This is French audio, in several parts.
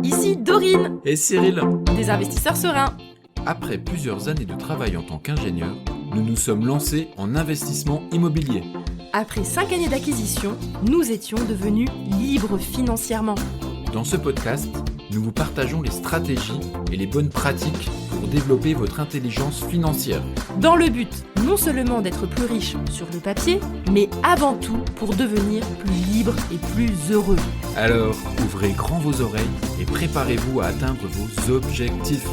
Ici Dorine, Et Cyril, des investisseurs sereins. après plusieurs années de travail en tant qu'ingénieur, nous nous sommes lancés en investissement immobilier. Après 5 années d'acquisition, nous étions devenus libres financièrement. Dans ce podcast, nous vous partageons les stratégies et les bonnes pratiques pour développer votre intelligence financière. Dans le but non seulement d'être plus riche sur le papier, mais avant tout pour devenir plus libre et plus heureux. Alors, ouvrez grand vos oreilles et préparez-vous à atteindre vos objectifs.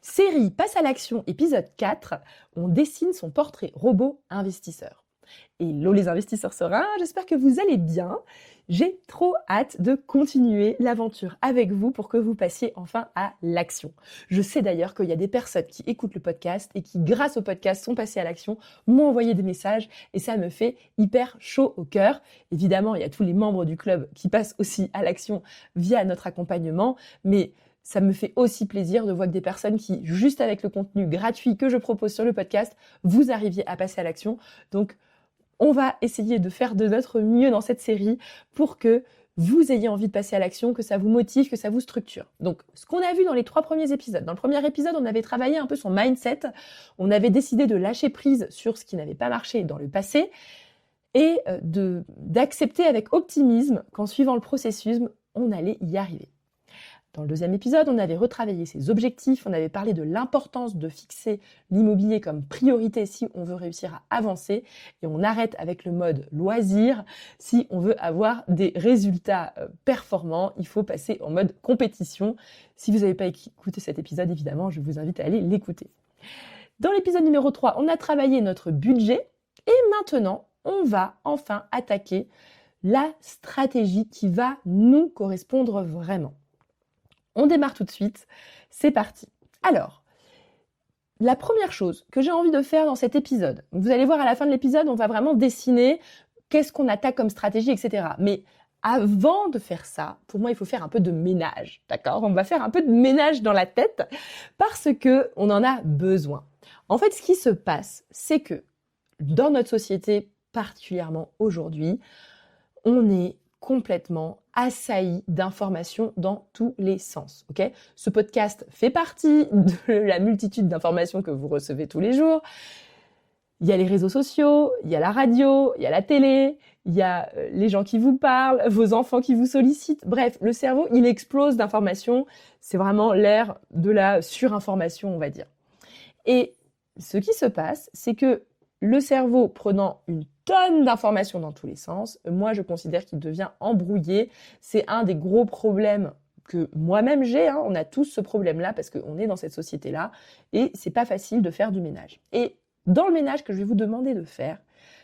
Série Passe à l'action, épisode 4, on dessine son portrait robot investisseur. Hello les investisseurs sereins, j'espère que vous allez bien. J'ai trop hâte de continuer l'aventure avec vous pour que vous passiez enfin à l'action. Je sais d'ailleurs qu'il y a des personnes qui écoutent le podcast et qui, grâce au podcast, sont passées à l'action, m'ont envoyé des messages et ça me fait hyper chaud au cœur. Évidemment, il y a tous les membres du club qui passent aussi à l'action via notre accompagnement, mais ça me fait aussi plaisir de voir que des personnes qui, juste avec le contenu gratuit que je propose sur le podcast, vous arriviez à passer à l'action. Donc, on va essayer de faire de notre mieux dans cette série pour que vous ayez envie de passer à l'action, que ça vous motive, que ça vous structure. Donc, ce qu'on a vu dans les 3 premiers épisodes. Dans le premier épisode, on avait travaillé un peu son mindset. On avait décidé de lâcher prise sur ce qui n'avait pas marché dans le passé et d'accepter avec optimisme qu'en suivant le processus, on allait y arriver. Dans le deuxième épisode, on avait retravaillé ses objectifs, on avait parlé de l'importance de fixer l'immobilier comme priorité si on veut réussir à avancer et on arrête avec le mode loisir. Si on veut avoir des résultats performants, il faut passer en mode compétition. Si vous n'avez pas écouté cet épisode, évidemment, je vous invite à aller l'écouter. Dans l'épisode numéro 3, on a travaillé notre budget et maintenant, on va enfin attaquer la stratégie qui va nous correspondre vraiment. On démarre tout de suite, c'est parti. Alors, la première chose que j'ai envie de faire dans cet épisode, vous allez voir à la fin de l'épisode, on va vraiment dessiner qu'est-ce qu'on attaque comme stratégie, etc. Mais avant de faire ça, pour moi, il faut faire un peu de ménage, d'accord ? On va faire un peu de ménage dans la tête parce que on en a besoin. En fait, ce qui se passe, c'est que dans notre société, particulièrement aujourd'hui, on est complètement assailli d'informations dans tous les sens. Ok ? Ce podcast fait partie de la multitude d'informations que vous recevez tous les jours. Il y a les réseaux sociaux, il y a la radio, il y a la télé, il y a les gens qui vous parlent, vos enfants qui vous sollicitent. Bref, le cerveau, il explose d'informations. C'est vraiment l'ère de la surinformation, on va dire. Et ce qui se passe, c'est que le cerveau, prenant une tonne d'informations dans tous les sens, moi je considère qu'il devient embrouillé. C'est un des gros problèmes que moi-même j'ai, on a tous ce problème-là parce qu'on est dans cette société-là et c'est pas facile de faire du ménage. Et dans le ménage que je vais vous demander de faire,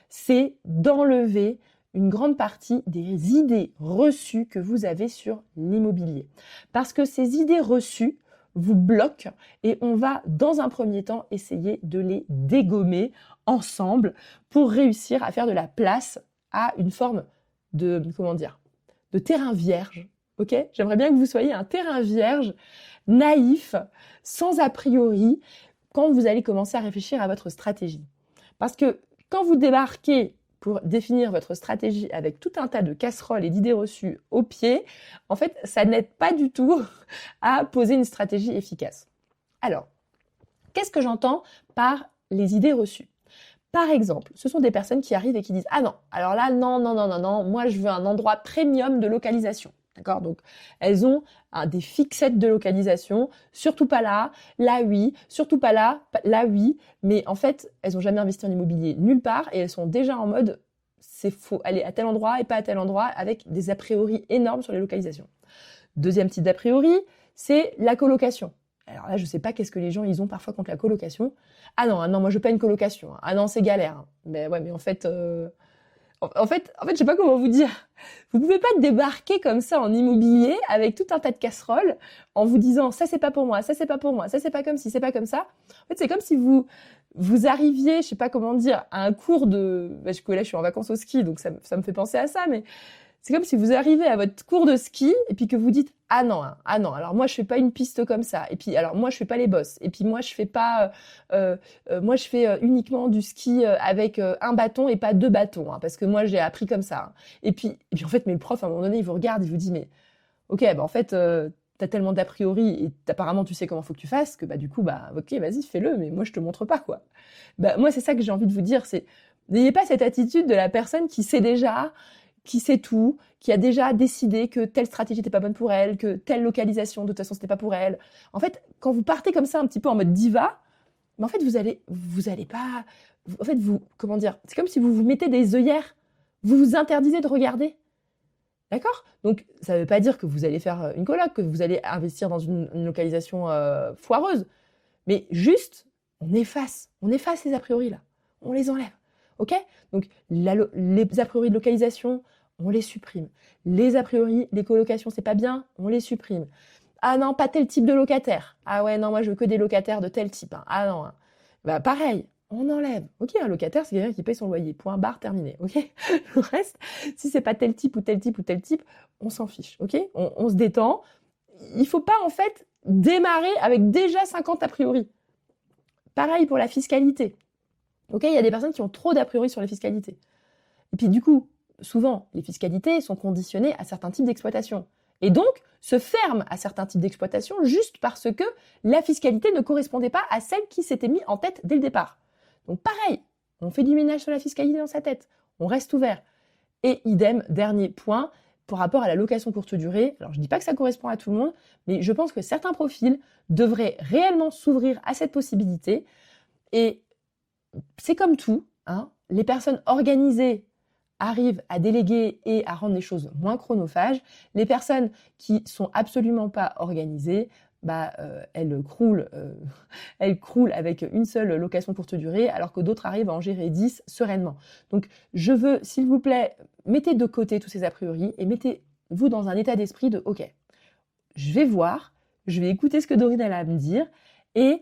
c'est d'enlever une grande partie des idées reçues que vous avez sur l'immobilier. Parce que ces idées reçues vous bloquent et on va dans un premier temps essayer de les dégommer ensemble pour réussir à faire de la place à une forme de terrain vierge. Ok ? J'aimerais bien que vous soyez un terrain vierge, naïf, sans a priori, quand vous allez commencer à réfléchir à votre stratégie. Parce que quand vous débarquez pour définir votre stratégie avec tout un tas de casseroles et d'idées reçues au pied, en fait, ça n'aide pas du tout à poser une stratégie efficace. Alors, qu'est-ce que j'entends par les idées reçues ? Par exemple, ce sont des personnes qui arrivent et qui disent « Ah non, alors là, non, moi je veux un endroit premium de localisation. » D'accord ? Donc, elles ont des fixettes de localisation, surtout pas là oui, surtout pas là oui, mais en fait, elles n'ont jamais investi en immobilier nulle part et elles sont déjà en mode c'est faux, aller à tel endroit et pas à tel endroit avec des a priori énormes sur les localisations. Deuxième type d'a priori, c'est la colocation. Alors là, je sais pas qu'est-ce que les gens ils ont parfois contre la colocation. Ah non, moi je veux pas une colocation. Ah non, c'est galère. Mais ouais, mais en fait, je sais pas comment vous dire. Vous pouvez pas débarquer comme ça en immobilier avec tout un tas de casseroles en vous disant ça c'est pas pour moi, ça c'est pas pour moi, ça c'est pas comme ci, c'est pas comme ça. En fait, c'est comme si vous arriviez, je sais pas comment dire, à un cours parce que là je suis en vacances au ski, donc ça me fait penser à ça, mais c'est comme si vous arrivez à votre cours de ski et puis que vous dites ah non, hein, ah non, alors moi je fais pas une piste comme ça. Et puis alors moi je fais pas les bosses. Et puis moi je fais pas, moi je fais uniquement du ski avec un bâton et pas 2 bâtons, hein, parce que moi j'ai appris comme ça, hein. Et puis en fait, mais le prof à un moment donné il vous regarde, il vous dit mais ok, bah en fait t'as tellement d'a priori et apparemment tu sais comment faut que tu fasses que bah du coup bah ok vas-y fais-le, mais moi je te montre pas quoi. Bah moi c'est ça que j'ai envie de vous dire, c'est n'ayez pas cette attitude de la personne qui sait déjà, qui sait tout, qui a déjà décidé que telle stratégie n'était pas bonne pour elle, que telle localisation, de toute façon, c'était pas pour elle. En fait, quand vous partez comme ça, un petit peu en mode diva, mais en fait, vous allez pas, en fait, comment dire, c'est comme si vous vous mettez des œillères, vous vous interdisez de regarder. D'accord? Donc, ça veut pas dire que vous allez faire une coloc, que vous allez investir dans une localisation foireuse, mais juste, on efface ces a priori là, on les enlève. Ok? Donc, les a priori de localisation, on les supprime. Les a priori, les colocations, c'est pas bien, on les supprime. Ah non, pas tel type de locataire. Ah ouais, non, moi je veux que des locataires de tel type, hein. Ah non, hein. Bah pareil, on enlève. Ok, un locataire, c'est quelqu'un qui paye son loyer. Point barre, terminé. Ok? Le reste, si c'est pas tel type ou tel type ou tel type, on s'en fiche. Ok? On se détend. Il faut pas en fait démarrer avec déjà 50 a priori. Pareil pour la fiscalité. Ok, il y a des personnes qui ont trop d'a priori sur la fiscalité. Et puis du coup, souvent, les fiscalités sont conditionnées à certains types d'exploitation. Et donc, se ferment à certains types d'exploitation juste parce que la fiscalité ne correspondait pas à celle qui s'était mise en tête dès le départ. Donc pareil, on fait du ménage sur la fiscalité dans sa tête, on reste ouvert. Et idem, dernier point, par rapport à la location courte durée, alors je ne dis pas que ça correspond à tout le monde, mais je pense que certains profils devraient réellement s'ouvrir à cette possibilité. Et c'est comme tout, hein, les personnes organisées arrivent à déléguer et à rendre les choses moins chronophages. Les personnes qui sont absolument pas organisées, bah, elles croulent avec une seule location courte durée, alors que d'autres arrivent à en gérer 10 sereinement. Donc, je veux, s'il vous plaît, mettez de côté tous ces a priori et mettez-vous dans un état d'esprit de « Ok, je vais voir, je vais écouter ce que Dorine a à me dire et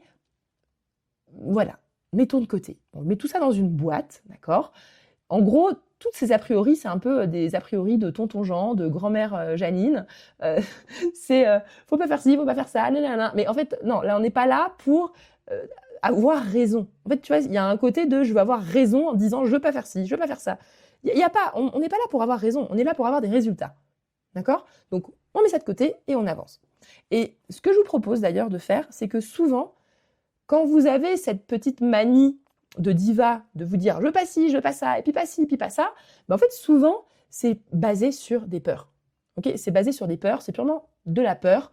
voilà, mettons de côté. On met tout ça dans une boîte, d'accord ? En gros, toutes ces a priori, c'est un peu des a priori de tonton Jean, de grand-mère Janine. C'est faut pas faire ci, faut pas faire ça, nanana. Mais en fait, non, là, on n'est pas là pour avoir raison. En fait, tu vois, il y a un côté de je veux avoir raison en disant je veux pas faire ci, je veux pas faire ça. Il y a pas, on n'est pas là pour avoir raison, on est là pour avoir des résultats. D'accord ? Donc, on met ça de côté et on avance. Et ce que je vous propose d'ailleurs de faire, c'est que souvent, quand vous avez cette petite manie de diva, de vous dire je veux pas ci, je veux pas ça, et puis pas ci, puis pas ça, ben en fait souvent c'est basé sur des peurs. Okay, c'est basé sur des peurs, c'est purement de la peur.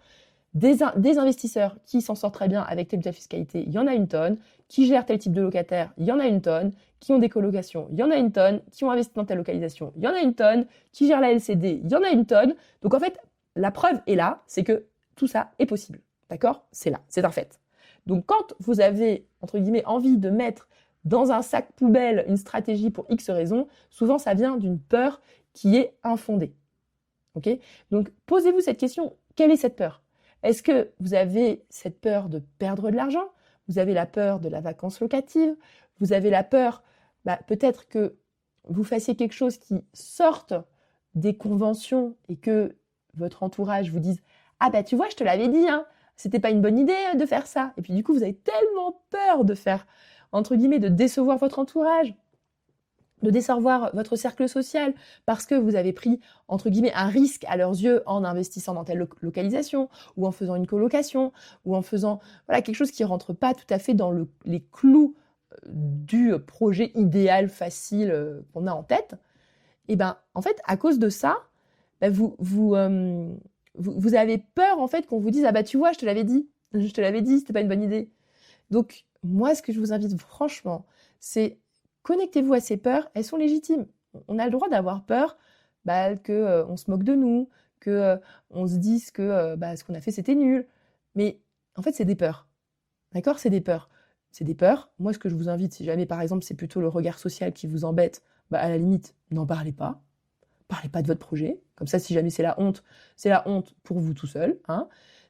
Des investisseurs qui s'en sortent très bien avec telle ou telle fiscalité, il y en a une tonne. Qui gèrent tel type de locataire, il y en a une tonne. Qui ont des colocations, il y en a une tonne. Qui ont investi dans telle localisation, il y en a une tonne. Qui gèrent la LCD, il y en a une tonne. Donc en fait, la preuve est là, c'est que tout ça est possible. D'accord ? C'est là, c'est un fait. Donc quand vous avez, entre guillemets, envie de mettre dans un sac poubelle une stratégie pour X raisons, souvent ça vient d'une peur qui est infondée. Okay ? Donc posez-vous cette question, quelle est cette peur ? Est-ce que vous avez cette peur de perdre de l'argent ? Vous avez la peur de la vacance locative ? Vous avez la peur, peut-être que vous fassiez quelque chose qui sorte des conventions et que votre entourage vous dise « Ah tu vois, je te l'avais dit, hein, c'était pas une bonne idée de faire ça. » Et puis du coup, vous avez tellement peur de faire, entre guillemets, de décevoir votre entourage, de décevoir votre cercle social, parce que vous avez pris, entre guillemets, un risque à leurs yeux en investissant dans telle localisation, ou en faisant une colocation, ou en faisant quelque chose qui rentre pas tout à fait dans les clous du projet idéal, facile qu'on a en tête. Et en fait, à cause de ça, vous avez peur en fait qu'on vous dise « Ah tu vois, je te l'avais dit, c'était pas une bonne idée. » Donc, moi, ce que je vous invite franchement, c'est connectez-vous à ces peurs, elles sont légitimes. On a le droit d'avoir peur qu'on se moque de nous, qu'on se dise que ce qu'on a fait, c'était nul. Mais en fait, c'est des peurs. D'accord ? C'est des peurs. C'est des peurs. Moi, ce que je vous invite, si jamais, par exemple, c'est plutôt le regard social qui vous embête, à la limite, n'en parlez pas. Parlez pas de votre projet. Comme ça, si jamais c'est la honte pour vous tout seul. Hein.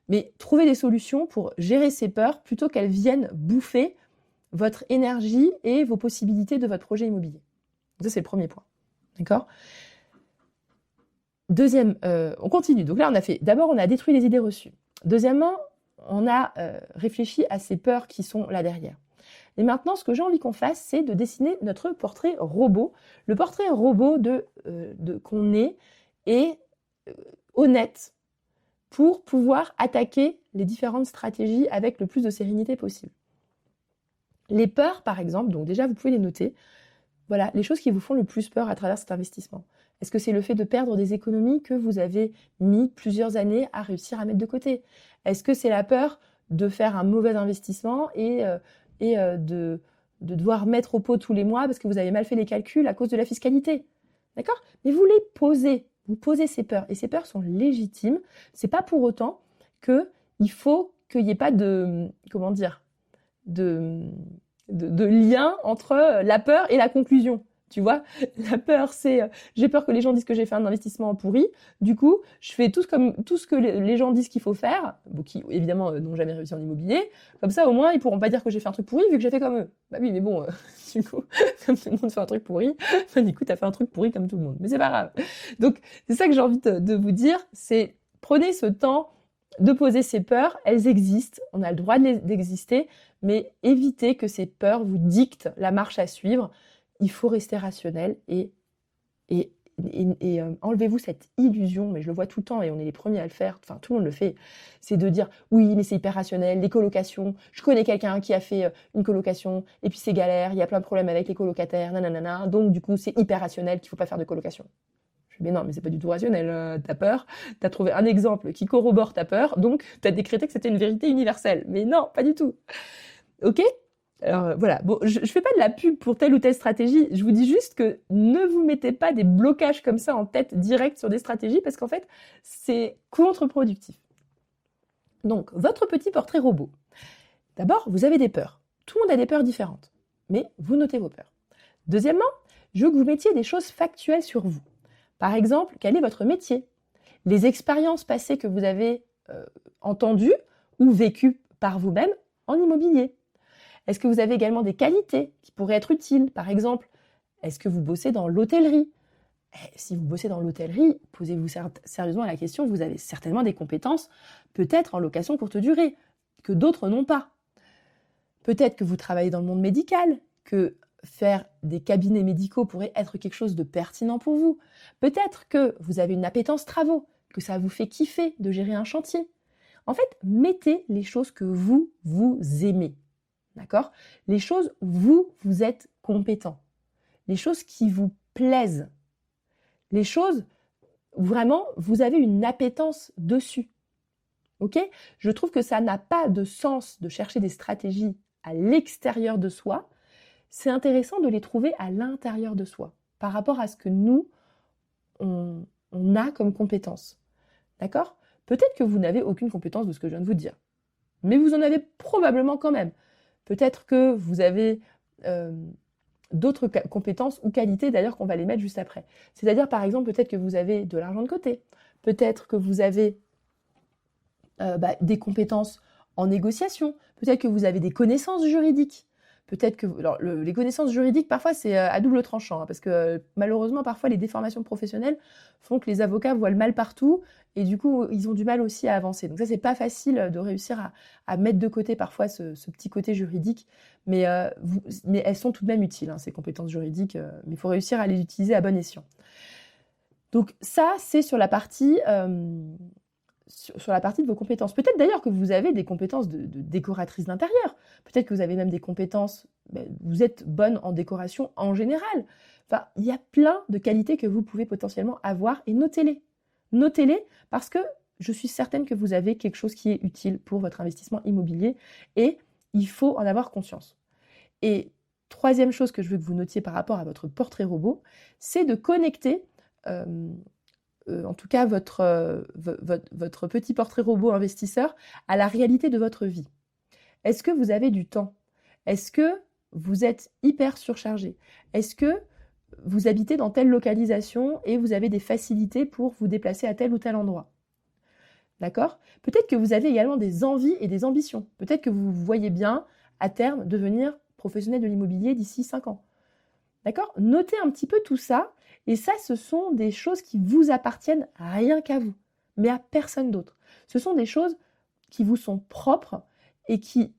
Mais trouvez des solutions pour gérer ces peurs plutôt qu'elles viennent bouffer votre énergie et vos possibilités de votre projet immobilier. Donc ça, c'est le premier point. D'accord ? On continue. Donc là, d'abord, on a détruit les idées reçues. Deuxièmement, on a réfléchi à ces peurs qui sont là derrière. Et maintenant, ce que j'ai envie qu'on fasse, c'est de dessiner notre portrait robot. Le portrait robot qu'on est honnête pour pouvoir attaquer les différentes stratégies avec le plus de sérénité possible. Les peurs, par exemple, donc déjà, vous pouvez les noter. Voilà, les choses qui vous font le plus peur à travers cet investissement. Est-ce que c'est le fait de perdre des économies que vous avez mis plusieurs années à réussir à mettre de côté? Est-ce que c'est la peur de faire un mauvais investissement et de devoir mettre au pot tous les mois parce que vous avez mal fait les calculs à cause de la fiscalité? D'accord? Mais vous les posez. Vous posez ces peurs. Et ces peurs sont légitimes. C'est pas pour autant qu'il faut qu'il n'y ait pas de lien entre la peur et la conclusion. Tu vois, la peur, c'est j'ai peur que les gens disent que j'ai fait un investissement pourri. Du coup, je fais tout ce que les gens disent qu'il faut faire, qui évidemment n'ont jamais réussi en immobilier. Comme ça, au moins, ils pourront pas dire que j'ai fait un truc pourri vu que j'ai fait comme eux. Bah oui, mais bon, du coup, comme tout le monde fait un truc pourri, bah, du coup, t'as fait un truc pourri comme tout le monde. Mais c'est pas grave. Donc, c'est ça que j'ai envie de vous dire, c'est prenez ce temps de poser ces peurs. Elles existent, on a le droit d'exister, mais évitez que ces peurs vous dictent la marche à suivre. Il faut rester rationnel et enlevez-vous cette illusion, mais je le vois tout le temps et on est les premiers à le faire, enfin tout le monde le fait, c'est de dire oui mais c'est hyper rationnel, les colocations, je connais quelqu'un qui a fait une colocation et puis c'est galère, il y a plein de problèmes avec les colocataires, nanana, donc du coup c'est hyper rationnel qu'il faut pas faire de colocation. Je dis mais non mais c'est pas du tout rationnel, t'as peur, t'as trouvé un exemple qui corrobore ta peur, donc t'as décrété que c'était une vérité universelle, mais non, pas du tout. Ok ? Alors voilà, bon, je fais pas de la pub pour telle ou telle stratégie, je vous dis juste que ne vous mettez pas des blocages comme ça en tête direct sur des stratégies parce qu'en fait, c'est contre-productif. Donc, votre petit portrait robot. D'abord, vous avez des peurs. Tout le monde a des peurs différentes, mais vous notez vos peurs. Deuxièmement, je veux que vous mettiez des choses factuelles sur vous. Par exemple, quel est votre métier? Les expériences passées que vous avez entendues ou vécues par vous-même en immobilier. Est-ce que vous avez également des qualités qui pourraient être utiles? Par exemple, est-ce que vous bossez dans l'hôtellerie? Si vous bossez dans l'hôtellerie, posez-vous sérieusement la question, vous avez certainement des compétences, peut-être en location courte durée, que d'autres n'ont pas. Peut-être que vous travaillez dans le monde médical, que faire des cabinets médicaux pourrait être quelque chose de pertinent pour vous. Peut-être que vous avez une appétence travaux, que ça vous fait kiffer de gérer un chantier. En fait, mettez les choses que vous aimez. D'accord? Les choses où vous êtes compétent. Les choses qui vous plaisent. Les choses où vraiment vous avez une appétence dessus. Ok? Je trouve que ça n'a pas de sens de chercher des stratégies à l'extérieur de soi. C'est intéressant de les trouver à l'intérieur de soi, par rapport à ce que nous, on a comme compétence. D'accord? Peut-être que vous n'avez aucune compétence de ce que je viens de vous dire, mais vous en avez probablement quand même. Peut-être que vous avez d'autres compétences ou qualités, d'ailleurs, qu'on va les mettre juste après. C'est-à-dire, par exemple, peut-être que vous avez de l'argent de côté. Peut-être que vous avez des compétences en négociation. Peut-être que vous avez des connaissances juridiques. Peut-être que les connaissances juridiques, parfois, c'est à double tranchant, hein, parce que malheureusement, parfois, les déformations professionnelles font que les avocats voient le mal partout, et du coup, ils ont du mal aussi à avancer. Donc ça, c'est pas facile de réussir à mettre de côté parfois ce petit côté juridique, mais elles sont tout de même utiles, hein, ces compétences juridiques, mais il faut réussir à les utiliser à bon escient. Donc ça, c'est sur la partie... sur la partie de vos compétences. Peut-être d'ailleurs que vous avez des compétences de décoratrice d'intérieur. Peut-être que vous avez même des compétences, vous êtes bonne en décoration en général. Enfin, il y a plein de qualités que vous pouvez potentiellement avoir et notez-les. Notez-les parce que je suis certaine que vous avez quelque chose qui est utile pour votre investissement immobilier et il faut en avoir conscience. Et troisième chose que je veux que vous notiez par rapport à votre portrait robot, c'est de connecter en tout cas votre petit portrait robot investisseur à la réalité de votre vie. Est-ce que vous avez du temps? Est-ce que vous êtes hyper surchargé? Est-ce que vous habitez dans telle localisation et vous avez des facilités pour vous déplacer à tel ou tel endroit? D'accord? Peut-être que vous avez également des envies et des ambitions. Peut-être que vous voyez bien à terme devenir professionnel de l'immobilier d'ici 5 ans. D'accord ? Notez un petit peu tout ça. Et ça, ce sont des choses qui vous appartiennent rien qu'à vous, mais à personne d'autre. Ce sont des choses qui vous sont propres et qui,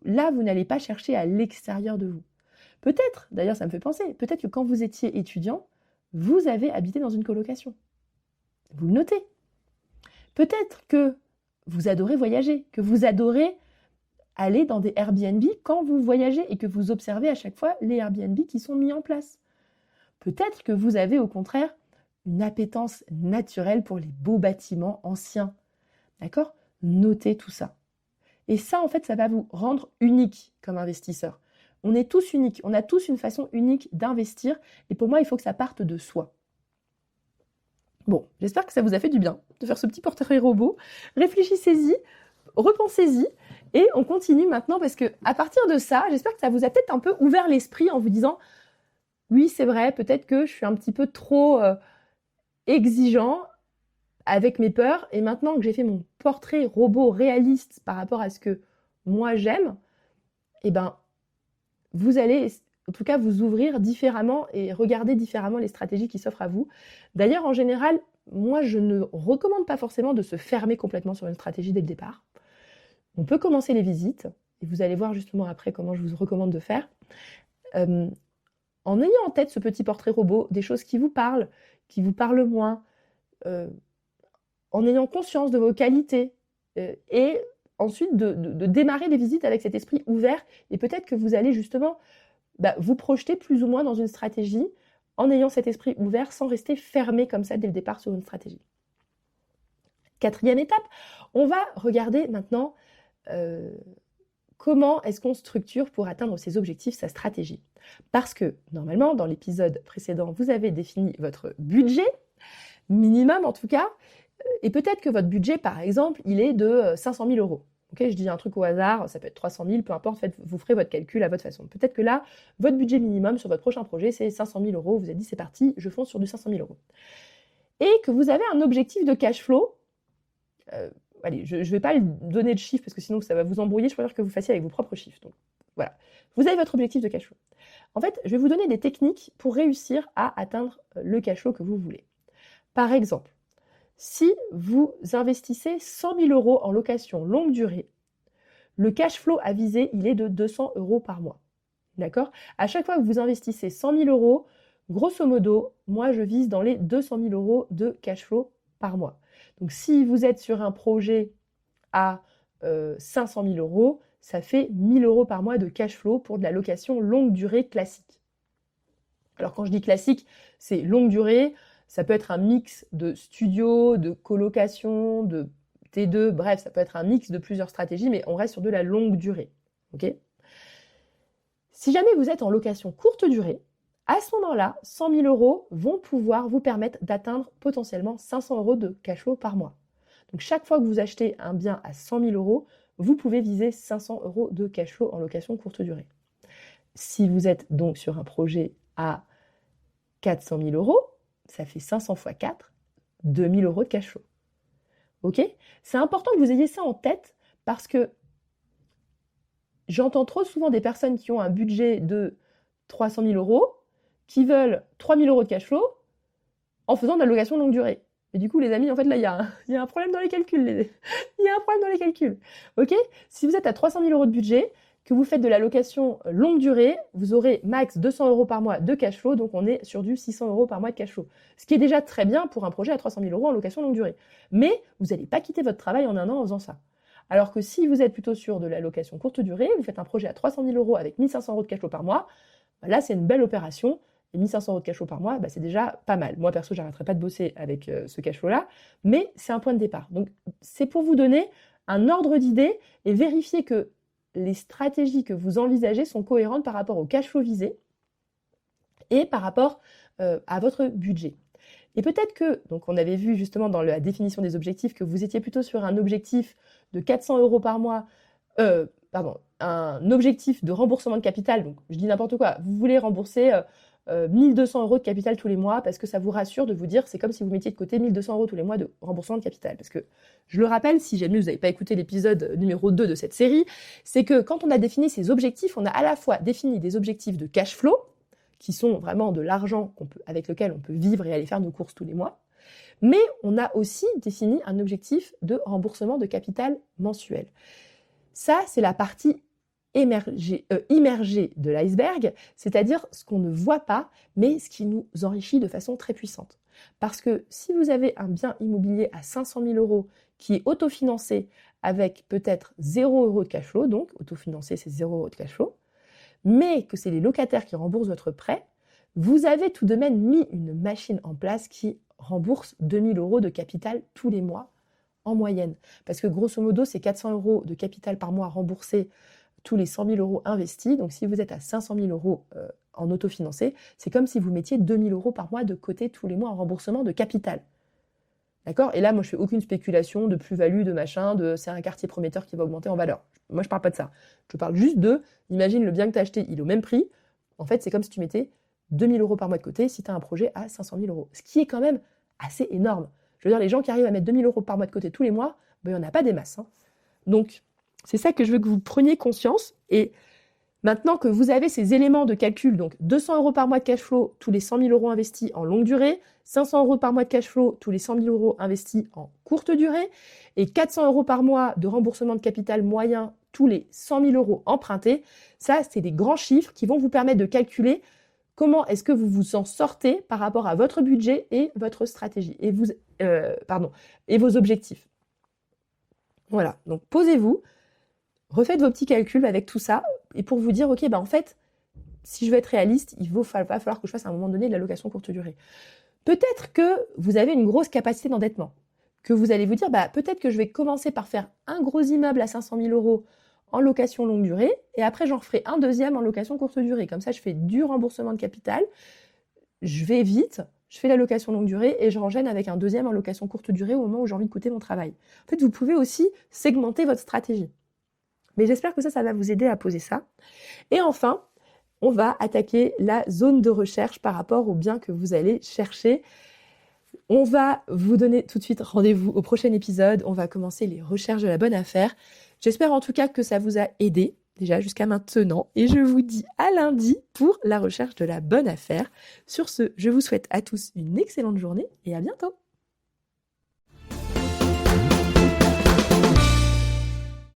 là, vous n'allez pas chercher à l'extérieur de vous. Peut-être, d'ailleurs ça me fait penser, peut-être que quand vous étiez étudiant, vous avez habité dans une colocation. Vous le notez. Peut-être que vous adorez voyager, que vous adorez aller dans des Airbnb quand vous voyagez et que vous observez à chaque fois les Airbnb qui sont mis en place. Peut-être que vous avez au contraire une appétence naturelle pour les beaux bâtiments anciens. D'accord ? Notez tout ça. Et ça, en fait, ça va vous rendre unique comme investisseur. On est tous uniques, on a tous une façon unique d'investir et pour moi, il faut que ça parte de soi. Bon, j'espère que ça vous a fait du bien de faire ce petit portrait robot. Réfléchissez-y, repensez-y et on continue maintenant parce que à partir de ça, j'espère que ça vous a peut-être un peu ouvert l'esprit en vous disant oui, c'est vrai, peut-être que je suis un petit peu trop exigeant avec mes peurs et maintenant que j'ai fait mon portrait robot réaliste par rapport à ce que moi j'aime, eh ben vous allez en tout cas vous ouvrir différemment et regarder différemment les stratégies qui s'offrent à vous. D'ailleurs, en général, moi je ne recommande pas forcément de se fermer complètement sur une stratégie dès le départ. On peut commencer les visites et vous allez voir justement après comment je vous recommande de faire. En ayant en tête ce petit portrait robot, des choses qui vous parlent moins, en ayant conscience de vos qualités et ensuite de démarrer les visites avec cet esprit ouvert et peut-être que vous allez justement vous projeter plus ou moins dans une stratégie en ayant cet esprit ouvert sans rester fermé comme ça dès le départ sur une stratégie. 4e étape, on va regarder maintenant comment est-ce qu'on structure pour atteindre ses objectifs, sa stratégie. Parce que normalement, dans l'épisode précédent, vous avez défini votre budget, minimum en tout cas, et peut-être que votre budget, par exemple, il est de 500 000 euros. Okay, je dis un truc au hasard, ça peut être 300 000, peu importe, vous ferez votre calcul à votre façon. Peut-être que là, votre budget minimum sur votre prochain projet, c'est 500 000 euros. Vous avez dit, c'est parti, je fonce sur du 500 000 euros. Et que vous avez un objectif de cash flow. Allez, je ne vais pas donner de chiffres parce que sinon ça va vous embrouiller. Je préfère que vous fassiez avec vos propres chiffres. Donc, voilà. Vous avez votre objectif de cash flow. En fait, je vais vous donner des techniques pour réussir à atteindre le cash flow que vous voulez. Par exemple, si vous investissez 100 000 euros en location longue durée, le cash flow à viser, il est de 200 euros par mois. D'accord ? À chaque fois que vous investissez 100 000 euros, grosso modo, moi je vise dans les 200 000 euros de cash flow par mois. Donc si vous êtes sur un projet à 500 000 euros, ça fait 1 000 euros par mois de cash flow pour de la location longue durée classique. Alors quand je dis classique, c'est longue durée, ça peut être un mix de studio, de colocation, de T2, bref, ça peut être un mix de plusieurs stratégies, mais on reste sur de la longue durée. Okay ? Si jamais vous êtes en location courte durée, à ce moment-là, 100 000 euros vont pouvoir vous permettre d'atteindre potentiellement 500 euros de cash flow par mois. Donc chaque fois que vous achetez un bien à 100 000 euros, vous pouvez viser 500 euros de cash flow en location courte durée. Si vous êtes donc sur un projet à 400 000 euros, ça fait 500 x 4, 2 000 euros de cash flow. Ok ? C'est important que vous ayez ça en tête parce que j'entends trop souvent des personnes qui ont un budget de 300 000 euros qui veulent 3 000 euros de cash flow en faisant de la location longue durée. Et du coup, les amis, en fait, là, il y a un problème dans les calculs. Il y a un problème dans les calculs. Ok ? Si vous êtes à 300 000 euros de budget, que vous faites de la location longue durée, vous aurez max 200 euros par mois de cash flow, donc on est sur du 600 euros par mois de cash flow. Ce qui est déjà très bien pour un projet à 300 000 euros en location longue durée. Mais vous n'allez pas quitter votre travail en un an en faisant ça. Alors que si vous êtes plutôt sur de la location courte durée, vous faites un projet à 300 000 euros avec 1 500 euros de cash flow par mois, là c'est une belle opération. Et 1 500 euros de cash flow par mois, c'est déjà pas mal. Moi perso, j'arrêterai pas de bosser avec ce cash flow-là, mais c'est un point de départ. Donc c'est pour vous donner un ordre d'idée et vérifier que les stratégies que vous envisagez sont cohérentes par rapport au cash flow visé et par rapport à votre budget. Et peut-être que, donc on avait vu justement dans la définition des objectifs que vous étiez plutôt sur un objectif de 400 euros par mois, un objectif de remboursement de capital, donc je dis n'importe quoi, vous voulez rembourser 1 200 euros de capital tous les mois parce que ça vous rassure de vous dire c'est comme si vous mettiez de côté 1 200 euros tous les mois de remboursement de capital. Parce que je le rappelle, si jamais vous n'avez pas écouté l'épisode numéro 2 de cette série, c'est que quand on a défini ces objectifs, on a à la fois défini des objectifs de cash flow qui sont vraiment de l'argent avec lequel on peut vivre et aller faire nos courses tous les mois. Mais on a aussi défini un objectif de remboursement de capital mensuel. Ça, c'est la partie immergée de l'iceberg, c'est-à-dire ce qu'on ne voit pas, mais ce qui nous enrichit de façon très puissante. Parce que si vous avez un bien immobilier à 500 000 € qui est autofinancé avec peut-être 0 € de cash flow, donc autofinancé c'est 0 € de cash flow, mais que c'est les locataires qui remboursent votre prêt, vous avez tout de même mis une machine en place qui rembourse 2 000 € de capital tous les mois en moyenne. Parce que grosso modo, c'est 400 € de capital par mois remboursé tous les 100 000 € investis. Donc si vous êtes à 500 000 € en autofinancé, c'est comme si vous mettiez 2 000 € par mois de côté tous les mois en remboursement de capital. D'accord ? Et là, moi, je fais aucune spéculation de plus-value, de machin, c'est un quartier prometteur qui va augmenter en valeur. Moi, je parle pas de ça. Je parle juste imagine le bien que tu as acheté, il est au même prix. En fait, c'est comme si tu mettais 2 000 € par mois de côté si tu as un projet à 500 000 €. Ce qui est quand même assez énorme. Je veux dire, les gens qui arrivent à mettre 2 000 € par mois de côté tous les mois, il n'y en a pas des masses. Hein. Donc, c'est ça que je veux que vous preniez conscience. Et maintenant que vous avez ces éléments de calcul, donc 200 € par mois de cash flow, tous les 100 000 € investis en longue durée, 500 € par mois de cash flow, tous les 100 000 € investis en courte durée, et 400 € par mois de remboursement de capital moyen, tous les 100 000 € empruntés, ça, c'est des grands chiffres qui vont vous permettre de calculer comment est-ce que vous vous en sortez par rapport à votre budget et votre stratégie, et vos objectifs. Voilà, donc posez-vous, refaites vos petits calculs avec tout ça, et pour vous dire, ok, en fait, si je veux être réaliste, il va falloir que je fasse à un moment donné de la location courte durée. Peut-être que vous avez une grosse capacité d'endettement, que vous allez vous dire, peut-être que je vais commencer par faire un gros immeuble à 500 000 € en location longue durée, et après j'en ferai un deuxième en location courte durée. Comme ça, je fais du remboursement de capital, je vais vite, je fais la location longue durée, et je renchaîne avec un deuxième en location courte durée au moment où j'ai envie de coûter mon travail. En fait, vous pouvez aussi segmenter votre stratégie. Mais j'espère que ça va vous aider à poser ça. Et enfin, on va attaquer la zone de recherche par rapport aux biens que vous allez chercher. On va vous donner tout de suite rendez-vous au prochain épisode. On va commencer les recherches de la bonne affaire. J'espère en tout cas que ça vous a aidé déjà jusqu'à maintenant. Et je vous dis à lundi pour la recherche de la bonne affaire. Sur ce, je vous souhaite à tous une excellente journée et à bientôt.